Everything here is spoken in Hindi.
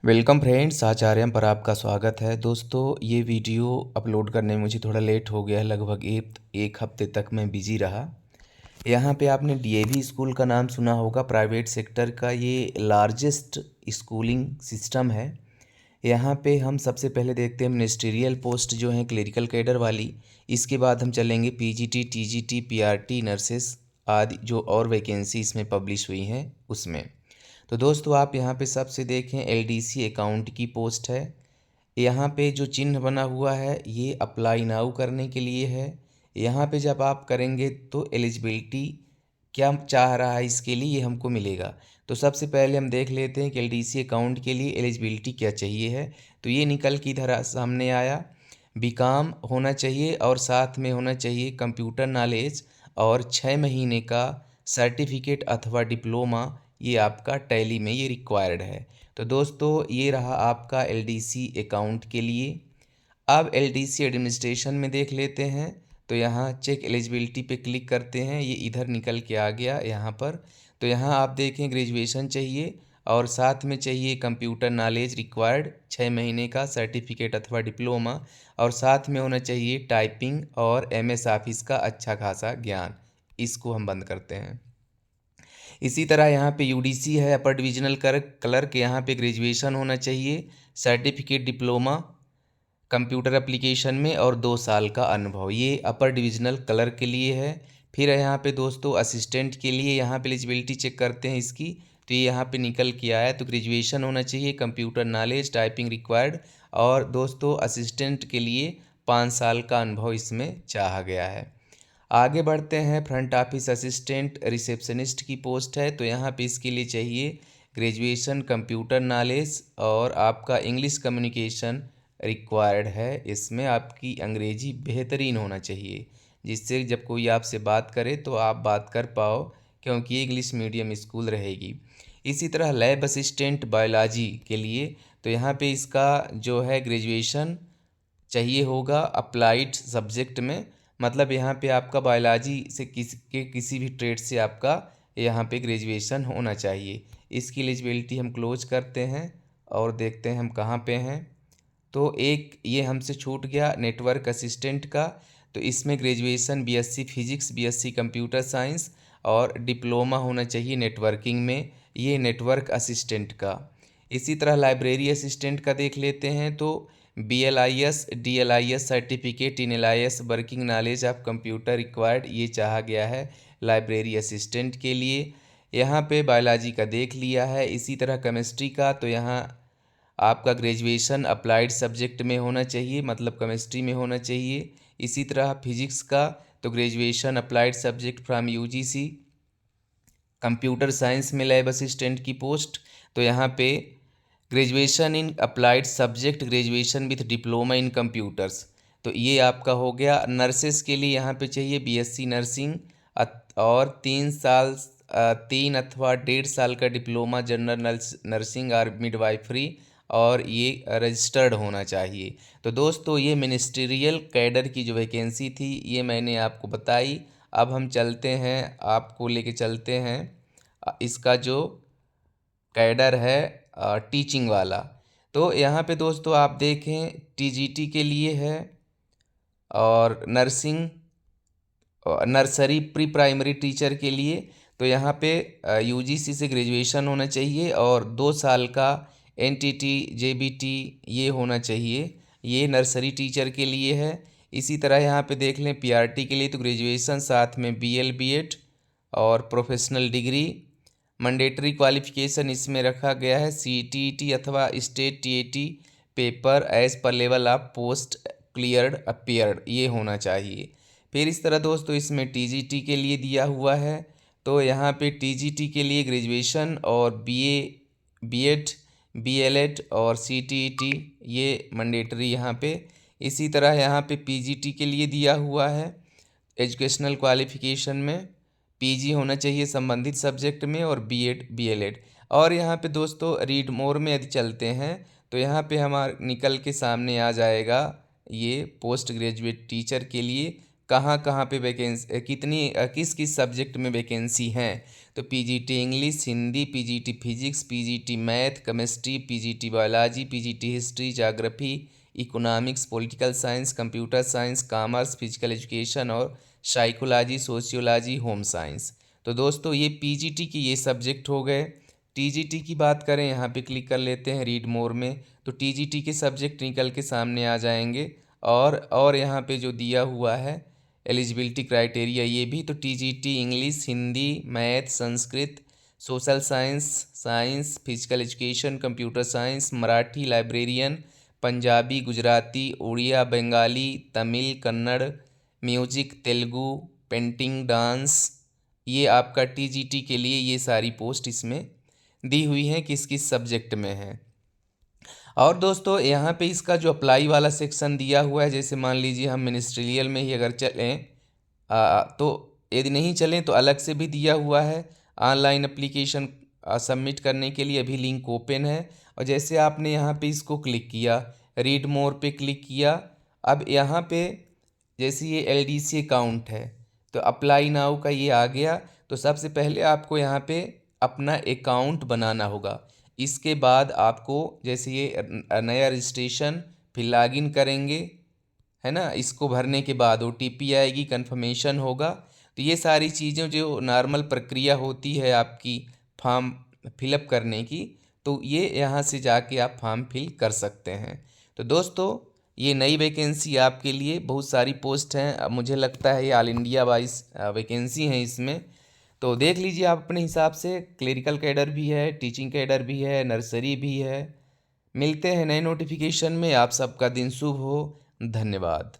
वेलकम फ्रेंड्स, आचार्यम पर आपका स्वागत है। दोस्तों, ये वीडियो अपलोड करने में मुझे थोड़ा लेट हो गया है। लगभग एक हफ्ते तक मैं बिजी रहा। यहाँ पे आपने डीएवी स्कूल का नाम सुना होगा। प्राइवेट सेक्टर का ये लार्जेस्ट स्कूलिंग सिस्टम है। यहाँ पे हम सबसे पहले देखते हैं मिनिस्ट्रियल पोस्ट जो हैं क्लरिकल कैडर वाली। इसके बाद हम चलेंगे पीजीटी, टीजीटी, पीआरटी, नर्सेस आदि जो और वैकेंसी इसमें पब्लिश हुई हैं उसमें। तो दोस्तों, आप यहाँ पे सबसे देखें एलडीसी अकाउंट की पोस्ट है। यहाँ पे जो चिन्ह बना हुआ है ये अप्लाई नाउ करने के लिए है। यहाँ पे जब आप करेंगे तो एलिजिबिलिटी क्या चाह रहा है इसके लिए ये हमको मिलेगा। तो सबसे पहले हम देख लेते हैं कि एलडीसी अकाउंट के लिए एलिजिबिलिटी क्या चाहिए है। तो ये निकल की तरह सामने आया। बीकॉम होना चाहिए और साथ में होना चाहिए कंप्यूटर नॉलेज और 6 महीने का सर्टिफिकेट अथवा डिप्लोमा। ये आपका टैली में ये रिक्वायर्ड है। तो दोस्तों, ये रहा आपका एलडीसी अकाउंट के लिए। अब एलडीसी एडमिनिस्ट्रेशन में देख लेते हैं। तो यहाँ चेक एलिजिबिलिटी पे क्लिक करते हैं। ये इधर निकल के आ गया यहाँ पर। तो यहाँ आप देखें ग्रेजुएशन चाहिए और साथ में चाहिए कंप्यूटर नॉलेज रिक्वायर्ड 6 महीने का सर्टिफिकेट अथवा डिप्लोमा, और साथ में होना चाहिए टाइपिंग और एमएस ऑफिस का अच्छा खासा ज्ञान। इसको हम बंद करते हैं। इसी तरह यहाँ पे यूडीसी है अपर डिविजनल क्लर्क। यहाँ पे ग्रेजुएशन होना चाहिए, सर्टिफिकेट डिप्लोमा कंप्यूटर एप्लीकेशन में और 2 साल का अनुभव। ये अपर डिविजनल क्लर्क के लिए है। फिर यहाँ पे दोस्तों असिस्टेंट के लिए यहाँ पे एलिजिबिलिटी चेक करते हैं इसकी। तो ये यहाँ पे निकल के आया। तो ग्रेजुएशन होना चाहिए, कंप्यूटर नॉलेज, टाइपिंग रिक्वायर्ड, और दोस्तों असिस्टेंट के लिए 5 साल का अनुभव इसमें चाहा गया है। आगे बढ़ते हैं। फ्रंट ऑफिस असिस्टेंट रिसेप्शनिस्ट की पोस्ट है। तो यहाँ पे इसके लिए चाहिए ग्रेजुएशन, कंप्यूटर नॉलेज और आपका इंग्लिश कम्युनिकेशन रिक्वायर्ड है। इसमें आपकी अंग्रेजी बेहतरीन होना चाहिए, जिससे जब कोई आपसे बात करे तो आप बात कर पाओ, क्योंकि ये इंग्लिश मीडियम स्कूल रहेगी। इसी तरह लैब असिस्टेंट बायोलॉजी के लिए, तो यहाँ पे इसका जो है ग्रेजुएशन चाहिए होगा अप्लाइड सब्जेक्ट में। मतलब यहाँ पे आपका बायोलॉजी से किसी भी ट्रेड से आपका यहाँ पे ग्रेजुएशन होना चाहिए। इसकी एलिजिबिलिटी हम क्लोज करते हैं और देखते हैं हम कहाँ पे हैं। तो एक ये हमसे छूट गया नेटवर्क असिस्टेंट का। तो इसमें graduation BSc physics, BSc computer science और डिप्लोमा होना चाहिए नेटवर्किंग में, ये नेटवर्क असिस्टेंट का। इसी तरह लाइब्रेरी असिस्टेंट का देख लेते हैं। तो BLIS DLIS certificate in LIS working knowledge of computer required, ये चाहा गया है लाइब्रेरी असिस्टेंट के लिए। यहाँ पे बायोलॉजी का देख लिया है। इसी तरह केमिस्ट्री का, तो यहाँ आपका ग्रेजुएशन अप्लाइड सब्जेक्ट में होना चाहिए, मतलब केमिस्ट्री में होना चाहिए। इसी तरह फिजिक्स का, तो graduation applied subject from UGC। Computer science में लैब असिस्टेंट की पोस्ट, तो यहाँ पे graduation in applied subject, graduation with diploma in computers. तो ये आपका हो गया। नर्सेस के लिए यहाँ पे चाहिए BSc नर्सिंग और 3 साल 3 अथवा 1.5 साल का डिप्लोमा जनरल नर्सिंग और मिडवाइफरी, और ये रजिस्टर्ड होना चाहिए। तो दोस्तों, ये मिनिस्ट्रियल कैडर की जो वैकेंसी थी ये मैंने आपको बताई। अब हम चलते हैं, आपको लेके चलते हैं इसका जो कैडर है टीचिंग वाला। तो यहाँ पे दोस्तों आप देखें टीजीटी के लिए है और nursing nursery pre primary teacher के लिए। तो यहाँ पे यूजीसी से ग्रेजुएशन होना चाहिए और 2 साल का एनटीटी जेबीटी ये होना चाहिए। ये नर्सरी टीचर के लिए है। इसी तरह यहाँ पे देख लें पीआरटी के लिए, तो ग्रेजुएशन साथ में BL BEd और प्रोफेशनल डिग्री। मैंडेटरी क्वालिफिकेशन इसमें रखा गया है CTET अथवा स्टेट TAT पेपर एज पर level of post cleared appeared, ये होना चाहिए। फिर इस तरह दोस्तों इसमें टीजीटी के लिए दिया हुआ है। तो यहाँ पे टीजीटी के लिए ग्रेजुएशन और BA BEd BLEd और CTET ये मैंडेटरी यहाँ पे। इसी तरह यहाँ पे पीजीटी के लिए दिया हुआ है एजुकेशनल क्वालिफिकेशन में PG होना चाहिए संबंधित सब्जेक्ट में और BEd BLEd। और यहाँ पे दोस्तों रीड मोर में यदि चलते हैं तो यहाँ पे हमारा निकल के सामने आ जाएगा ये पोस्ट ग्रेजुएट टीचर के लिए कहाँ कहाँ पे वैकेंसी कितनी किस किस सब्जेक्ट में वैकेंसी हैं। तो PGT English, Hindi, PGT physics, PGT math, chemistry, PGT biology, PGT history, geography, economics, political science, computer science, commerce, physical education और साइकोलॉजी, सोशियोलॉजी, होम साइंस। तो दोस्तों ये पीजीटी की ये सब्जेक्ट हो गए। टीजीटी की बात करें, यहाँ पे क्लिक कर लेते हैं रीड मोर में, तो टीजीटी के सब्जेक्ट निकल के सामने आ जाएंगे। और यहाँ पे जो दिया हुआ है एलिजिबिलिटी क्राइटेरिया ये भी, तो TGT English, Hindi, math, Sanskrit, social science, science, physical education, computer science, Marathi, librarian, Punjabi, Gujarati, Odia, Bengali, Tamil, Kannada, music, Telugu, painting, dance, ये आपका टीजीटी के लिए ये सारी पोस्ट इसमें दी हुई हैं किस किस सब्जेक्ट में है। और दोस्तों यहाँ पे इसका जो अप्लाई वाला सेक्शन दिया हुआ है, जैसे मान लीजिए हम मिनिस्ट्रियल में ही अगर चलें तो यदि नहीं चलें तो अलग से भी दिया हुआ है ऑनलाइन एप्लीकेशन सबमिट करने के लिए, अभी लिंक ओपन है। और जैसे आपने यहाँ पे इसको क्लिक किया, रीड मोर पे क्लिक किया, अब यहाँ पे जैसे ये एलडीसी अकाउंट है तो अप्लाई नाउ का ये आ गया। तो सबसे पहले आपको यहाँ पे अपना अकाउंट बनाना होगा। इसके बाद आपको जैसे ये नया रजिस्ट्रेशन, फिर लॉगिन करेंगे, है ना। इसको भरने के बाद ओटीपी आएगी, कंफर्मेशन होगा। तो ये सारी चीज़ें जो नॉर्मल प्रक्रिया होती है आपकी फॉर्म फिलअप करने की, तो ये यहाँ से जाके आप फॉर्म फिल कर सकते हैं। तो दोस्तों ये नई वैकेंसी आपके लिए, बहुत सारी पोस्ट हैं, अब मुझे लगता है ये ऑल इंडिया वाइज वैकेंसी हैं इसमें। तो देख लीजिए आप अपने हिसाब से, क्लरिकल कैडर भी है, टीचिंग कैडर भी है, नर्सरी भी है। मिलते हैं नए नोटिफिकेशन में। आप सबका दिन शुभ हो। धन्यवाद।